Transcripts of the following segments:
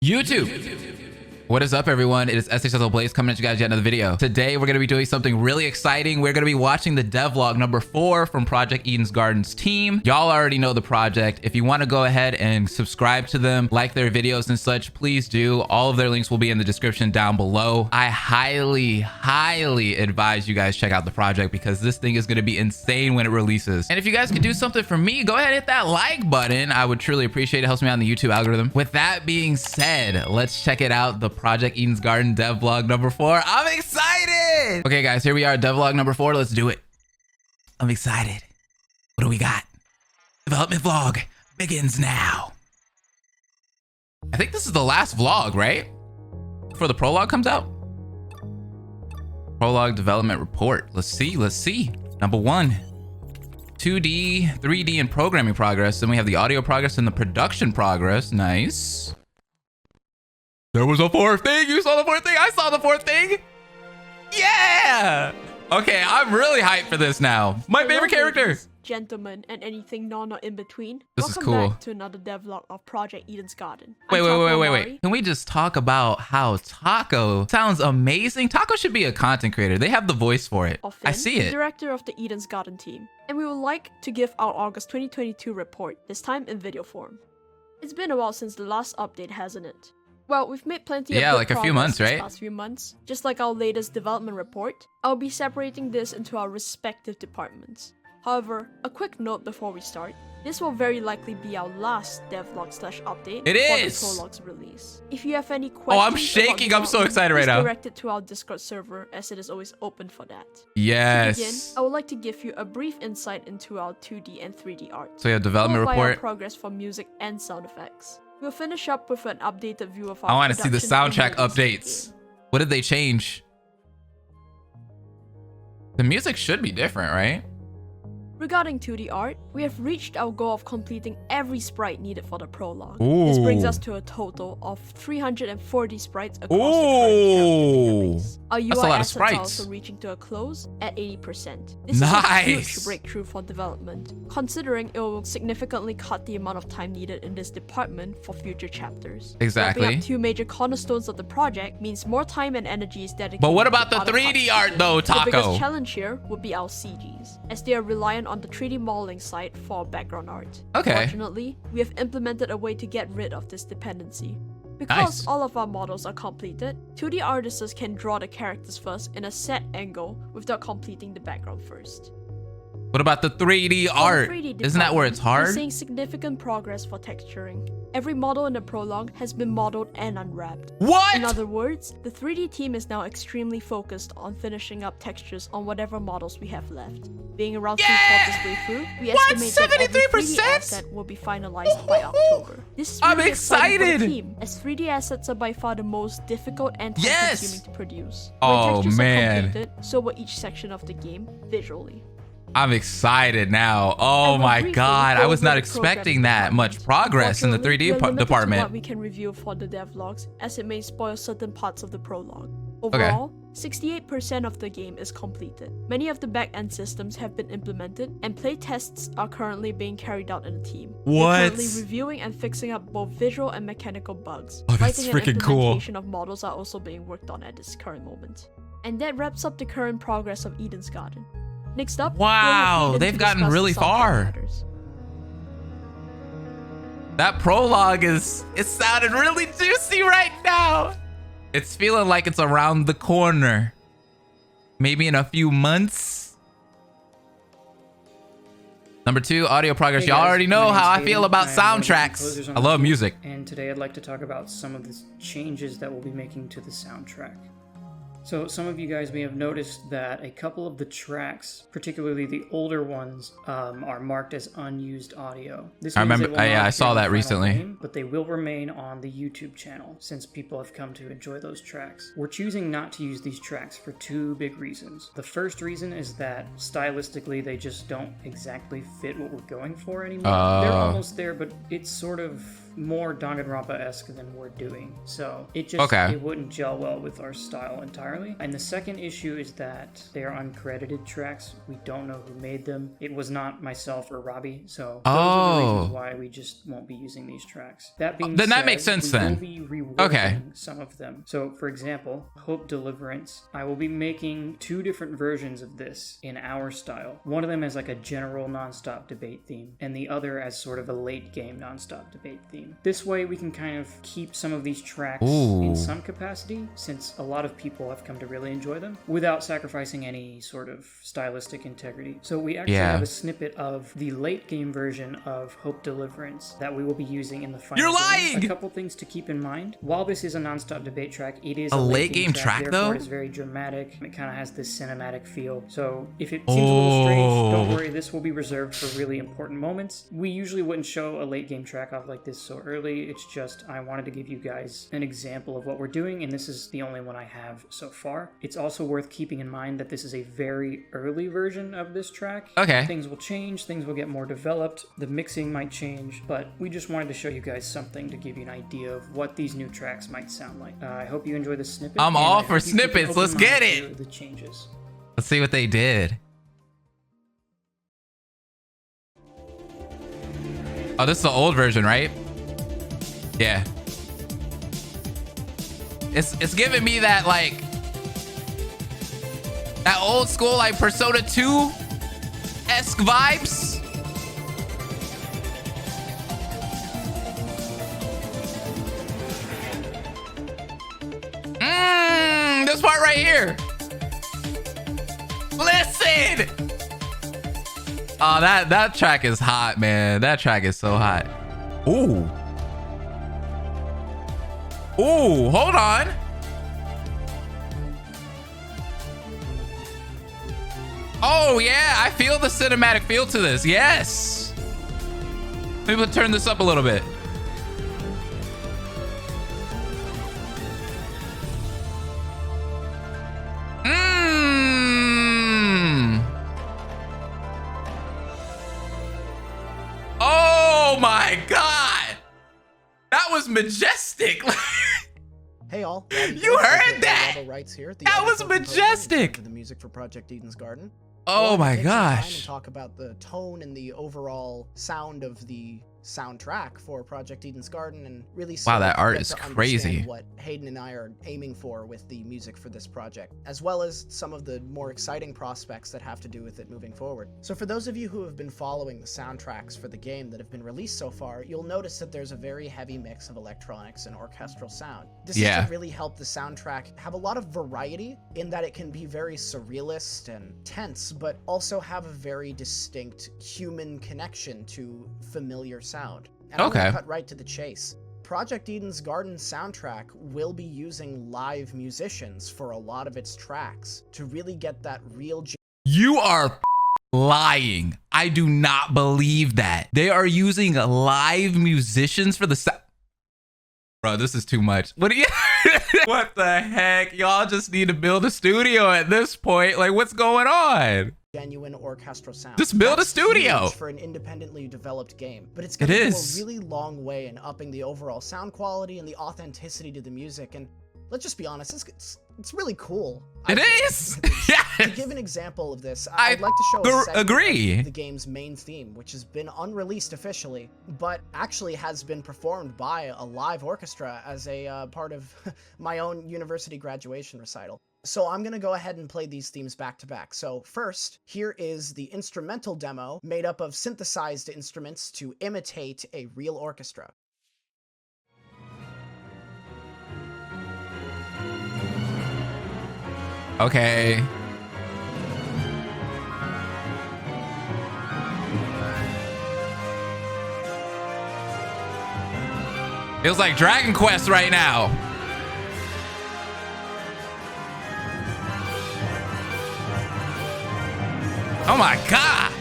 YouTube. What is up, everyone? It is SHSL Blaze coming at you guys yet another video. Today, we're going to be doing something really exciting. We're going to be watching the devlog number 4 from Project Eden's Gardens team. Y'all already know the project. If you want to go ahead and subscribe to them, like their videos and such, please do. All of their links will be in the description down below. I highly advise you guys check out the project because this thing is going to be insane when it releases. And if you guys could do something for me, go ahead and hit that like button. I would truly appreciate it. It helps me out in the YouTube algorithm. With that being said, let's check it out. The Project Eden's Garden devlog number 4. I'm excited. Okay, guys, here we are. Devlog number 4. Let's do it. I'm excited. What do we got? Development vlog begins now. I think this is the last vlog, right? Before the prologue comes out. Prologue development report. Let's see. Number 1. 2D, 3D, and programming progress. Then we have the audio progress and the production progress. Nice. There was a 4th thing. You saw the 4th thing. I saw the 4th thing. Yeah. Okay, I'm really hyped for this now. My favorite character. Ladies, gentlemen, and anything non or in between. This is cool. Back to another devlog of Project Eden's Garden. Wait. Can we just talk about how Taco sounds amazing? Taco should be a content creator. They have the voice for it. I see it. Director of the Eden's Garden team. And we would like to give our August 2022 report, this time in video form. It's been a while since the last update, hasn't it? Well, we've made plenty of good like a few months, right? Past few months. Just like our latest development report, I'll be separating this into our respective departments. However, a quick note before we start. This will very likely be our last devlog/update before the prologue's release. If you have any questions, I'm shaking. I'm so excited right now. Direct it to our Discord server as it is always open for that. Yes. To begin, I would like to give you a brief insight into our 2D and 3D art. So yeah, development report. Our progress for music and sound effects. We'll finish up with an updated view of our I want to see the soundtrack updates. What did they change? The music should be different, right? Regarding 2D art, we have reached our goal of completing every sprite needed for the prologue. Ooh. This brings us to a total of 340 sprites across the current database. Our UI assets are also reaching to a close at 80%. This is a huge breakthrough for development, considering it will significantly cut the amount of time needed in this department for future chapters. Exactly. Wrapping up 2 major cornerstones of the project means more time and energy is dedicated. But what about the 3D art though, Taco? The biggest challenge here would be our CGs, as they are reliant on the 3D modeling site for background art. Okay. Fortunately, we have implemented a way to get rid of this dependency. Because all of our models are completed, 2D artists can draw the characters first in a set angle without completing the background first. What about the 3D art? Isn't that where it's hard? We're seeing significant progress for texturing. Every model in the prologue has been modeled and unwrapped. What? In other words, the 3D team is now extremely focused on finishing up textures on whatever models we have left. Being around 3/4 way through, we estimate that every 3D asset will be finalized by October. This is really exciting for the team, as 3D assets are by far the most difficult and time-consuming to produce. When textures are completed, so will each section of the game visually. I'm excited now. Oh my god, I was not expecting that much progress in the 3D department. What we can review for the devlogs, as it may spoil certain parts of the prologue. Overall, 68% of the game is completed. Many of the back-end systems have been implemented, and playtests are currently being carried out in a team. We're currently reviewing and fixing up both visual and mechanical bugs. Oh, that's freaking cool. Implementation of models are also being worked on at this current moment. And that wraps up the current progress of Eden's Garden. Next up, wow, they've gotten really far. That prologue it sounded really juicy right now. It's feeling like it's around the corner. Maybe in a few months. Number 2, audio progress. Y'all already know how I feel about soundtracks. I love music. And today I'd like to talk about some of the changes that we'll be making to the soundtrack. So some of you guys may have noticed that a couple of the tracks, particularly the older ones, are marked as unused audio. This I remember, I saw that recently. Game, but they will remain on the YouTube channel since people have come to enjoy those tracks. We're choosing not to use these tracks for 2 big reasons. The first reason is that stylistically they just don't exactly fit what we're going for anymore. They're almost there, but it's sort of more Danganronpa-esque than we're doing. So it wouldn't gel well with our style entirely. And the second issue is that they are uncredited tracks. We don't know who made them. It was not myself or Robbie, so those are the reasons why we just won't be using these tracks. That being said, that makes sense we then. will be reworking some of them. So for example, Hope Deliverance, I will be making 2 different versions of this in our style. One of them as like a general non-stop debate theme, and the other as sort of a late game non-stop debate theme. This way we can kind of keep some of these tracks in some capacity, since a lot of people have come to really enjoy them, without sacrificing any sort of stylistic integrity. So we actually have a snippet of the late game version of Hope Deliverance that we will be using in the final You're game. lying! A couple things to keep in mind. While this is a non-stop debate track, it is a late game track therefore though? It is very dramatic. It kind of has this cinematic feel. So if it seems a little strange, don't worry, this will be reserved for really important moments. We usually wouldn't show a late game track off like this so early. It's just I wanted to give you guys an example of what we're doing, and this is the only one I have so far. It's also worth keeping in mind that this is a very early version of this track. Okay. Things will change, things will get more developed, the mixing might change, but we just wanted to show you guys something to give you an idea of what these new tracks might sound like. I hope you enjoy the snippet. I'm all for snippets. Let's get it. The changes. Let's see what they did. Oh, this is the old version, right? Yeah. It's giving me that like that old school like Persona 2-esque vibes. This part right here. Listen. Oh, that track is hot, man. That track is so hot. Ooh. Ooh, hold on. Oh, yeah. I feel the cinematic feel to this. Yes. Maybe we'll turn this up a little bit. Oh my God. That was majestic. Hey all. You heard that? Rights here. That was majestic. The music for Project Eden's Garden. Oh my Take some time gosh. and talk about the tone and the overall sound of the soundtrack for Project Eden's Garden, and really Wow, that art get is to crazy. understand what Hayden and I are aiming for with the music for this project, as well as some of the more exciting prospects that have to do with it moving forward. So for those of you who have been following the soundtracks for the game that have been released so far, you'll notice that there's a very heavy mix of electronics and orchestral sound. This is to really help the soundtrack have a lot of variety in that it can be very surrealist and tense, but also have a very distinct human connection to familiar sound. And I'm gonna cut right to the chase. Project Eden's Garden soundtrack will be using live musicians for a lot of its tracks to really get that real... You are lying. I do not believe that. They are using live musicians for the sound. Bro, this is too much. What do you... What the heck? Y'all just need to build a studio at this point. Like, what's going on? Genuine orchestral sound. Just build a studio for an independently developed game, but it's going to go a really long way in upping the overall sound quality and the authenticity to the music. And let's just be honest, it's really cool. It is. To give an example of this, I'd like to show a segment of the game's main theme, which has been unreleased officially, but actually has been performed by a live orchestra as a part of my own university graduation recital. So I'm gonna go ahead and play these themes back to back. So first, here is the instrumental demo made up of synthesized instruments to imitate a real orchestra. Okay. Feels like Dragon Quest right now. Oh my God.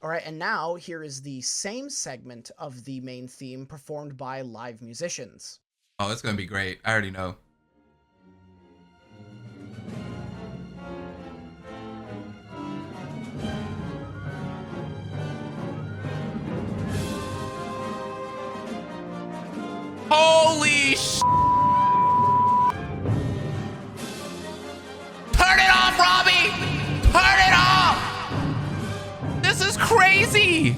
All right, And now, here is the same segment of the main theme performed by live musicians. Oh, it's gonna be great. I already know. Holy sh! Turn it off, Robbie! Turn it off! This is crazy!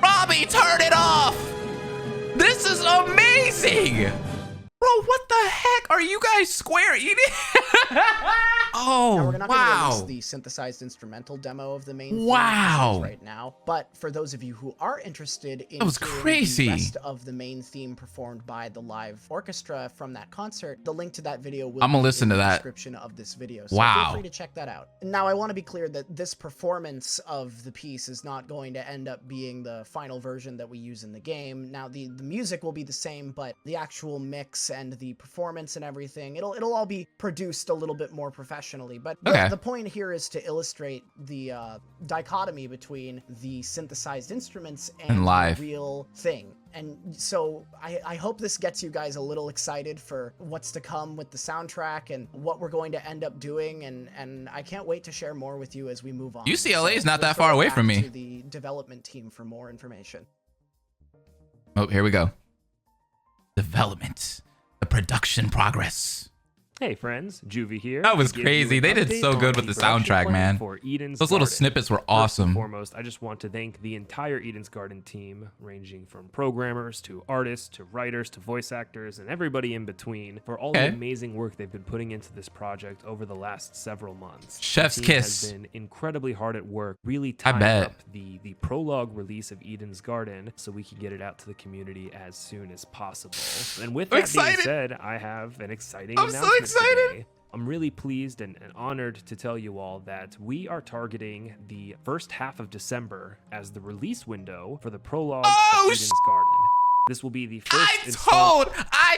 Robbie, turn it off! This is amazing! Bro, what the heck? Are you guys Square eating? Oh, now, we're not going to wow. release the synthesized instrumental demo of the main theme Wow. right now, but for those of you who are interested in That was hearing crazy. the rest of the main theme performed by the live orchestra from that concert, the link to that video will I'm gonna be listen in to the that. description of this video. So Wow. feel free to check that out. Now, I want to be clear that this performance of the piece is not going to end up being the final version that we use in the game. Now, the music will be the same, but the actual mix and the performance and everything, it'll all be produced a little bit more professionally. But the point here is to illustrate the dichotomy between the synthesized instruments and live. the real thing. And so I hope this gets you guys a little excited for what's to come with the soundtrack and what we're going to end up doing. And I can't wait to share more with you as we move on. UCLA is So not we'll that throw far it away back from me. to the development team for more information. Oh, here we go. Development. The production progress. Hey friends, Juvie here. That was to give crazy. you an They did update so good on with the production soundtrack, plan man. for Eden's Those little Garden. snippets were First and awesome. foremost, I just want to thank the entire Eden's Garden team, ranging from programmers to artists to writers to voice actors and everybody in between, for all the amazing work they've been putting into this project over the last several months. Chef's the team kiss. has been incredibly hard at work, really I tying bet. up the prologue release of Eden's Garden so we can get it out to the community as soon as possible. And with I'm that being excited. said, I have an exciting I'm so announcement excited. today. I'm really pleased and honored to tell you all that we are targeting the first half of December as the release window for the prologue of Eden's Garden. This will be the first I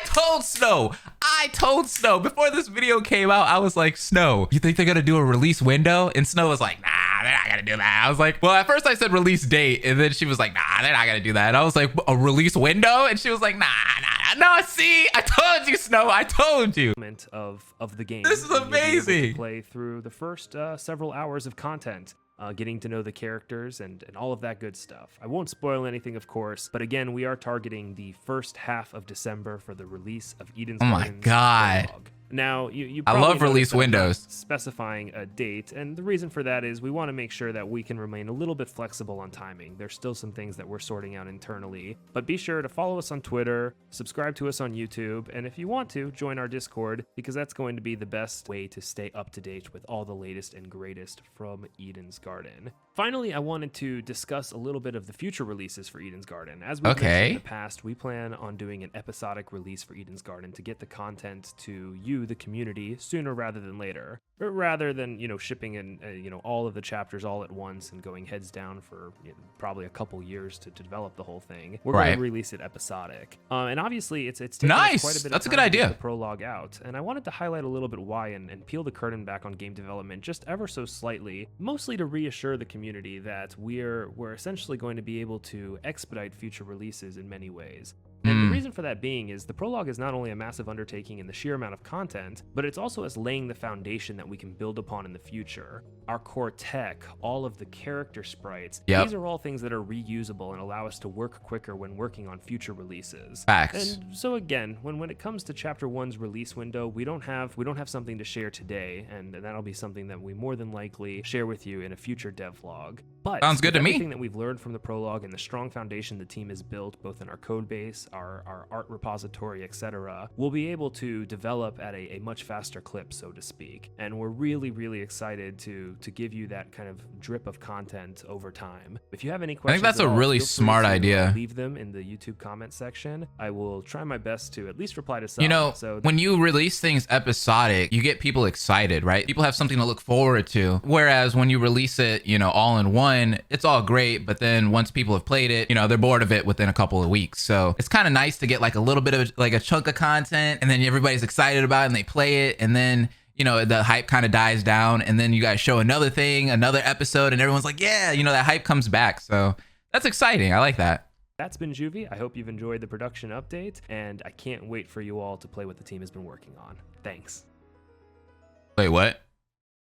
told Snow before this video came out. I was like, Snow, you think they're gonna do a release window? And Snow was like, nah, they're not gonna do that. I was like, well, at first I said release date, and then she was like, nah, they're not gonna do that. And I was like, a release window? And she was like, nah. No, see, I told you, Snow, I told you. of the game. This is And you'll be able to amazing. play through the first several hours of content. Getting to know the characters and all of that good stuff. I won't spoil anything, of course, but again, we are targeting the first half of December for the release of Eden's Oh my Garden's God. prologue. Now, you I probably love release noticed that I'm not windows. specifying a date, and the reason for that is we want to make sure that we can remain a little bit flexible on timing. There's still some things that we're sorting out internally, but be sure to follow us on Twitter, subscribe to us on YouTube, and if you want to, join our Discord, because that's going to be the best way to stay up to date with all the latest and greatest from Eden's Garden. Finally, I wanted to discuss a little bit of the future releases for Eden's Garden. As we've mentioned in the past, we plan on doing an episodic release for Eden's Garden to get the content to you, the community, sooner rather than later. Or rather than, shipping in, all of the chapters all at once and going heads down for probably a couple years to develop the whole thing. We're going to release it episodic. And obviously, it's taken us quite a bit of That's a time good to get idea. the prologue out. And I wanted to highlight a little bit why and peel the curtain back on game development just ever so slightly, mostly to reassure the community that we're essentially going to be able to expedite future releases in many ways. And the reason for that being is the prologue is not only a massive undertaking in the sheer amount of content, but it's also us laying the foundation that we can build upon in the future. Our core tech, all of the character sprites, these are all things that are reusable and allow us to work quicker when working on future releases. Facts. And so again, when it comes to Chapter 1's release window, we don't have something to share today, and that'll be something that we more than likely share with you in a future devlog. But Sounds good to me. Everything that we've learned from the prologue and the strong foundation the team has built, both in our code base, our art repository, etc., we'll be able to develop at a much faster clip, so to speak. And we're really, really excited to to give you that kind of drip of content over time. If you have any I questions, think that's at a all, really feel free smart to, idea. Leave them in the YouTube comment section. I will try my best to at least reply to some. You know, so when you release things episodic, you get people excited, right? People have something to look forward to. Whereas when you release it, you know, all in one, it's all great. But then once people have played it, you know, they're bored of it within a couple of weeks. So it's kind of nice to get like a little bit of like a chunk of content, and then everybody's excited about it and they play it. And then, you know, the hype kind of dies down, and then you guys show another thing, another episode, and everyone's like, yeah, you know, that hype comes back. So that's exciting. I like that. that's been Juvie. I hope you've enjoyed the production update, and I can't wait for you all to play what the team has been working on. Thanks. Wait, what?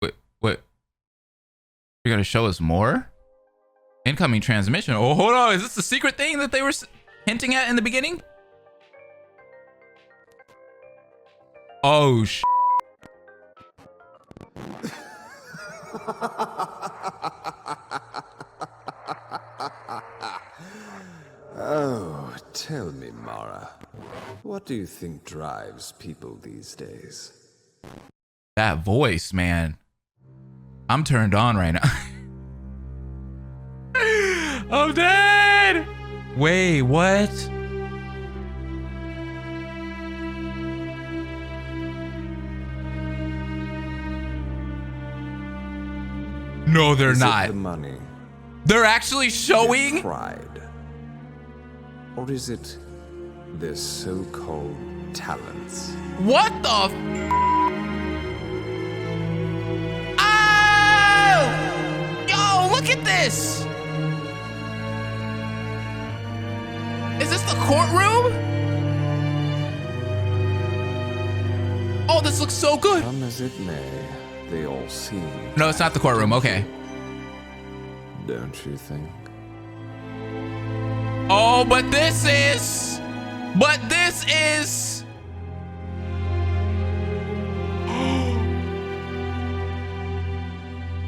Wait. You're going to show us more? Incoming transmission. Oh, hold on. Is this the secret thing that they were hinting at in the beginning? Oh, Oh, tell me, Mara, what do you think drives people these days? that voice, man. I'm turned on right now. I'm dead. Wait, what? No, they're Is it not. the money, They're actually showing. pride, or is it their so-called talents? What the? Oh! Yo, look at this. Is this the courtroom? Oh, this looks so good. Come as it may, they all seem... No, it's not the courtroom. Okay. Don't you think? Oh, but this is. But this is.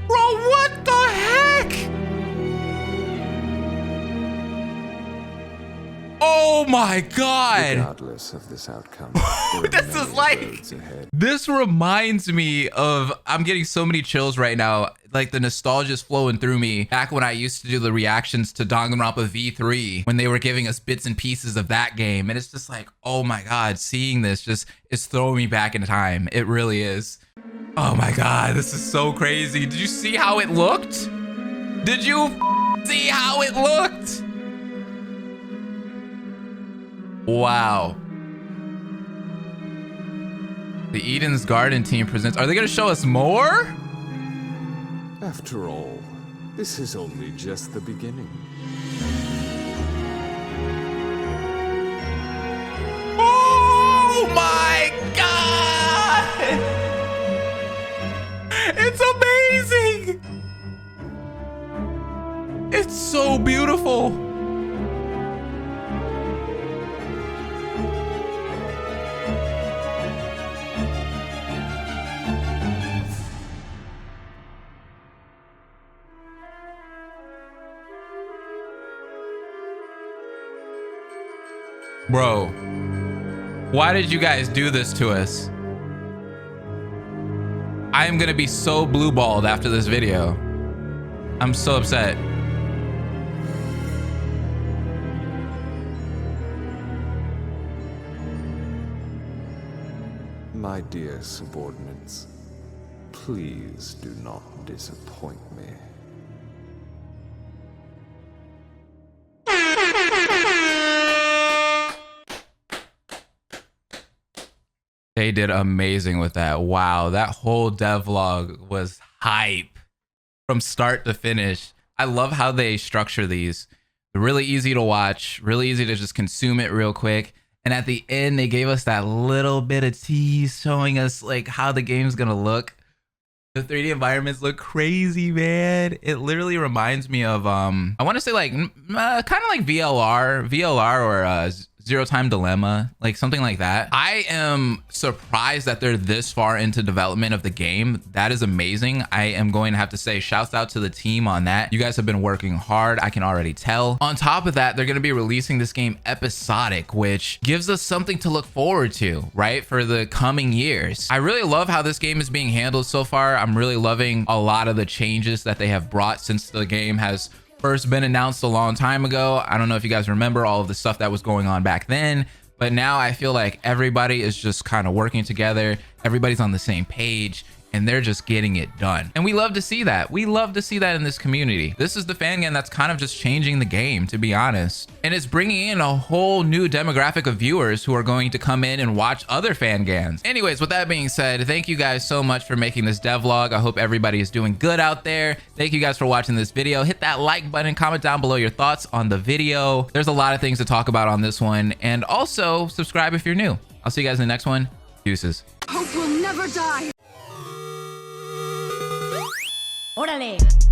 Bro, what the heck? Oh my God. Regardless of this outcome, This is like, this reminds me of, I'm getting so many chills right now. Like the nostalgia's flowing through me. Back when I used to do the reactions to Danganronpa V3, when they were giving us bits and pieces of that game. And it's just like, oh my God, seeing this just is throwing me back in time. It really is. Oh my God, this is so crazy. Did you see how it looked? Did you see how it looked? Wow. The Eden's Garden team presents. Are they going to show us more? After all, this is only just the beginning. Oh my God! It's amazing! It's so beautiful. Bro, why did you guys do this to us? I am gonna be so blue-balled after this video. I'm so upset. My dear subordinates, please do not disappoint me. They did amazing with that. Wow, that whole devlog was hype from start to finish. I love how they structure these. They're really easy to watch, really easy to just consume it real quick. And at the end, they gave us that little bit of tease showing us like how the game's gonna look. The 3D environments look crazy, man. It literally reminds me of I want to say like kind of like VLR or Zero Time Dilemma, like something like that. I am surprised that they're this far into development of the game. That is amazing. I am going to have to say shouts out to the team on that. You guys have been working hard. I can already tell. On top of that, they're going to be releasing this game episodic, which gives us something to look forward to, right? For the coming years. I really love how this game is being handled so far. I'm really loving a lot of the changes that they have brought since the game has first been announced a long time ago. I don't know if you guys remember all of the stuff that was going on back then, but now I feel like everybody is just kind of working together. Everybody's on the same page and they're just getting it done. And we love to see that. We love to see that in this community. This is the fan game that's kind of just changing the game, to be honest. And it's bringing in a whole new demographic of viewers who are going to come in and watch other fan games. Anyways, with that being said, thank you guys so much for making this devlog. I hope everybody is doing good out there. Thank you guys for watching this video. Hit that like button, comment down below your thoughts on the video. There's a lot of things to talk about on this one. And also subscribe if you're new. I'll see you guys in the next one. Deuces. Hope will never die. ¡Órale!